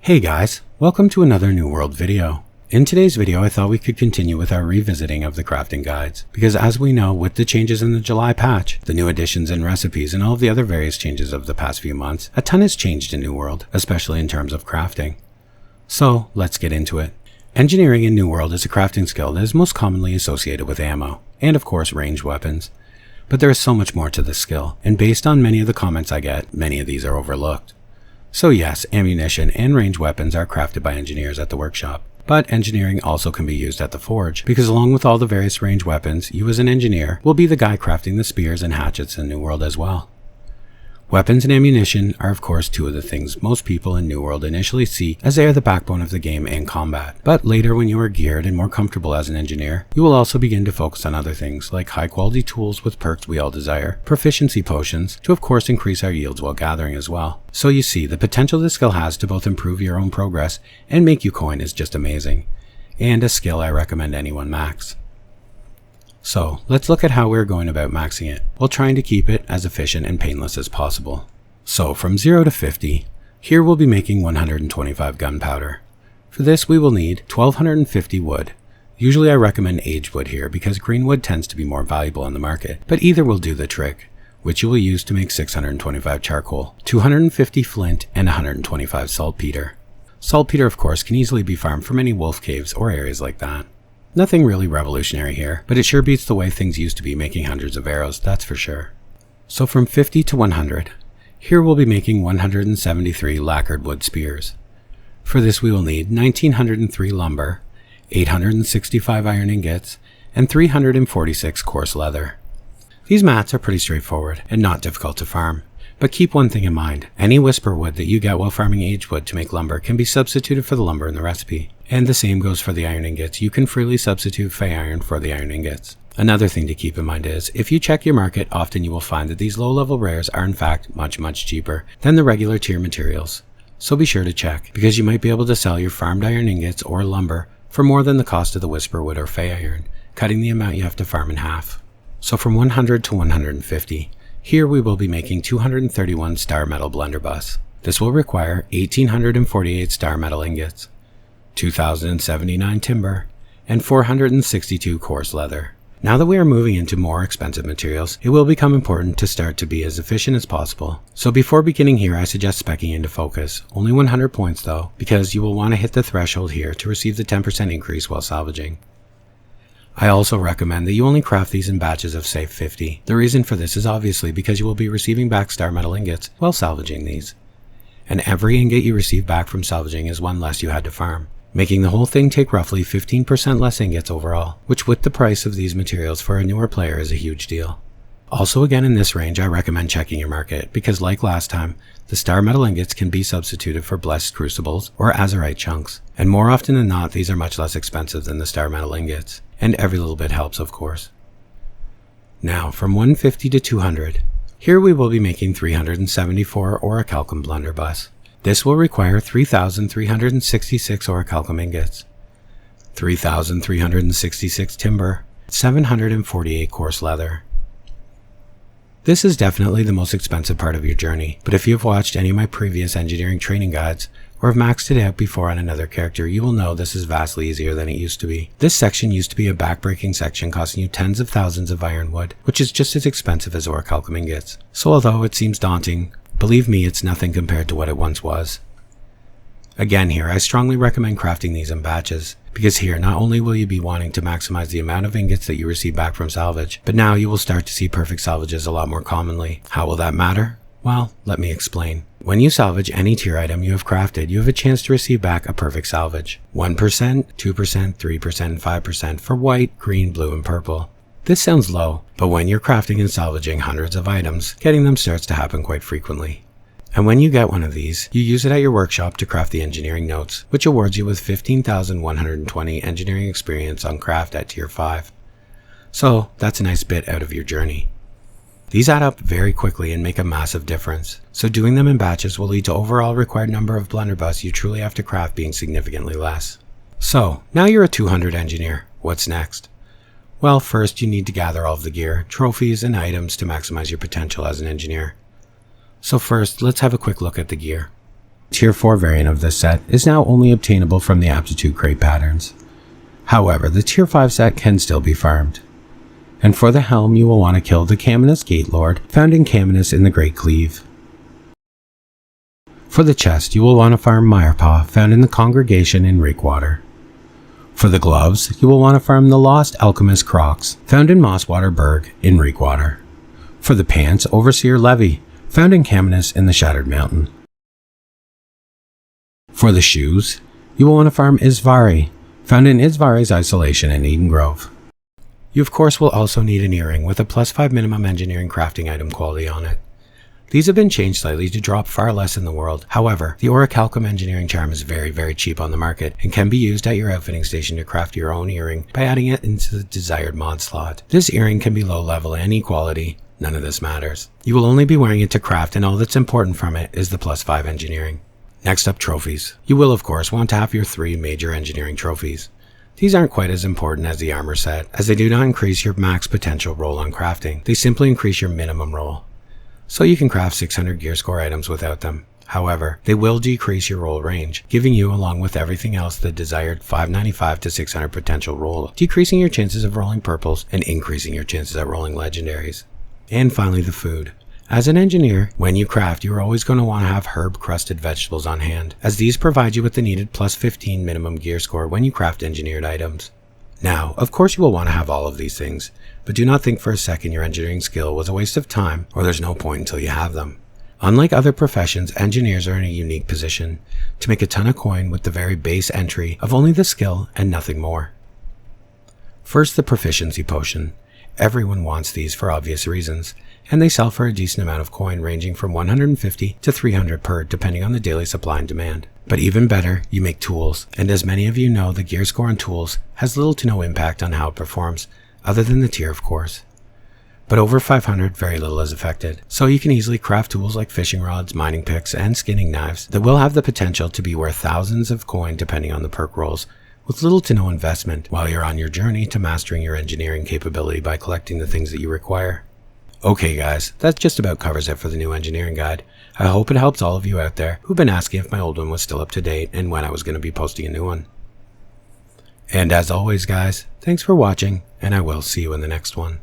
Hey guys, welcome to another New World video. In today's video I thought we could continue with our revisiting of the crafting guides, because as we know, with the changes in the July patch, the new additions and recipes and all of the other various changes of the past few months, a ton has changed in New World, especially in terms of crafting. So let's get into it. Engineering in New World is a crafting skill that is most commonly associated with ammo, and of course ranged weapons. But there is so much more to this skill, and based on many of the comments I get, many of these are overlooked. So yes, ammunition and ranged weapons are crafted by engineers at the workshop, but engineering also can be used at the forge, because along with all the various ranged weapons, you as an engineer will be the guy crafting the spears and hatchets in New World as well. Weapons and ammunition are of course two of the things most people in New World initially see, as they are the backbone of the game and combat. But later, when you are geared and more comfortable as an engineer, you will also begin to focus on other things like high quality tools with perks we all desire, proficiency potions to of course increase our yields while gathering as well. So you see, the potential this skill has to both improve your own progress and make you coin is just amazing, and a skill I recommend anyone max. So let's look at how we're going about maxing it, while trying to keep it as efficient and painless as possible. So from 0 to 50, here we'll be making 125 gunpowder. For this we will need 1250 wood. Usually I recommend aged wood here because green wood tends to be more valuable on the market, but either will do the trick, which you will use to make 625 charcoal, 250 flint, and 125 saltpeter. Saltpeter of course can easily be farmed from any wolf caves or areas like that. Nothing really revolutionary here, but it sure beats the way things used to be making hundreds of arrows, that's for sure. So from 50 to 100, here we'll be making 173 lacquered wood spears. For this we will need 1903 lumber, 865 iron ingots, and 346 coarse leather. These mats are pretty straightforward and not difficult to farm. But keep one thing in mind, any whisper wood that you get while farming aged wood to make lumber can be substituted for the lumber in the recipe. And the same goes for the iron ingots. You can freely substitute fey iron for the iron ingots. Another thing to keep in mind is, if you check your market, often you will find that these low-level rares are in fact much cheaper than the regular tier materials. So be sure to check, because you might be able to sell your farmed iron ingots or lumber for more than the cost of the whisper wood or fey iron, cutting the amount you have to farm in half. So from 100 to 150, here we will be making 231 star metal blunderbuss. This will require 1848 star metal ingots, 2079 timber, and 462 coarse leather. Now that we are moving into more expensive materials, it will become important to start to be as efficient as possible. So before beginning here, I suggest speccing into focus. Only 100 points though, because you will want to hit the threshold here to receive the 10% increase while salvaging. I also recommend that you only craft these in batches of say 50. The reason for this is obviously because you will be receiving back star metal ingots while salvaging these. And every ingot you receive back from salvaging is one less you had to farm, making the whole thing take roughly 15% less ingots overall, which with the price of these materials for a newer player is a huge deal. Also again in this range I recommend checking your market, because like last time, the star metal ingots can be substituted for blessed crucibles or azurite chunks, and more often than not these are much less expensive than the star metal ingots, and every little bit helps of course. Now from 150 to 200, here we will be making 374 orichalcum blunderbuss. This will require 3,366 orichalcum ingots, 3,366 timber, 748 coarse leather. This is definitely the most expensive part of your journey, but if you have watched any of my previous engineering training guides, or have maxed it out before on another character, you will know this is vastly easier than it used to be. This section used to be a backbreaking section costing you tens of thousands of iron wood, which is just as expensive as orichalcum ingots. So although it seems daunting, believe me, it's nothing compared to what it once was. Again here, I strongly recommend crafting these in batches, because here not only will you be wanting to maximize the amount of ingots that you receive back from salvage, but now you will start to see perfect salvages a lot more commonly. How will that matter? Well, let me explain. When you salvage any tier item you have crafted, you have a chance to receive back a perfect salvage. 1%, 2%, 3%, and 5% for white, green, blue, and purple. This sounds low, but when you're crafting and salvaging hundreds of items, getting them starts to happen quite frequently. And when you get one of these, you use it at your workshop to craft the engineering notes, which awards you with 15,120 engineering experience on craft at tier 5. So that's a nice bit out of your journey. These add up very quickly and make a massive difference, so doing them in batches will lead to overall required number of blunderbuss you truly have to craft being significantly less. So now you're a 200 engineer, what's next? Well, first you need to gather all of the gear, trophies, and items to maximize your potential as an engineer. So first, let's have a quick look at the gear. Tier 4 variant of this set is now only obtainable from the Aptitude Crate patterns. However, the Tier 5 set can still be farmed. And for the helm, you will want to kill the Caminus Gatelord, found in Caminus in the Great Cleave. For the chest, you will want to farm Mirepaw, found in the Congregation in Rakewater. For the gloves, you will want to farm the Lost Alchemist Crocs, found in Mosswater Burg in Rakewater. For the pants, Overseer Levy, found in Caminus in the Shattered Mountain. For the shoes, you will want to farm Isvari, found in Isvari's Isolation in Eden Grove. You of course will also need an earring with a +5 minimum engineering crafting item quality on it. These have been changed slightly to drop far less in the world. However, the Orichalcum engineering charm is very cheap on the market and can be used at your outfitting station to craft your own earring by adding it into the desired mod slot. This earring can be low level and any quality, none of this matters. You will only be wearing it to craft, and all that's important from it is the +5 engineering. Next up, trophies. You will of course want to have your 3 major engineering trophies. These aren't quite as important as the armor set, as they do not increase your max potential roll on crafting. They simply increase your minimum roll. So you can craft 600 gear score items without them. However, they will decrease your roll range, giving you, along with everything else, the desired 595 to 600 potential roll, decreasing your chances of rolling purples and increasing your chances at rolling legendaries. And finally, the food. As an engineer, when you craft, you are always going to want to have herb-crusted vegetables on hand, as these provide you with the needed +15 minimum gear score when you craft engineered items. Now, of course you will want to have all of these things, but do not think for a second your engineering skill was a waste of time, or there's no point until you have them. Unlike other professions, engineers are in a unique position to make a ton of coin with the very base entry of only the skill and nothing more. First, the proficiency potion. Everyone wants these for obvious reasons, and they sell for a decent amount of coin, ranging from 150 to 300 per, depending on the daily supply and demand. But even better, you make tools, and as many of you know, the gear score on tools has little to no impact on how it performs, other than the tier of course. But over 500, very little is affected, so you can easily craft tools like fishing rods, mining picks, and skinning knives that will have the potential to be worth thousands of coin depending on the perk rolls, with little to no investment while you're on your journey to mastering your engineering capability by collecting the things that you require. Okay guys, that just about covers it for the new engineering guide. I hope it helps all of you out there who've been asking if my old one was still up to date and when I was going to be posting a new one. And as always guys, thanks for watching, and I will see you in the next one.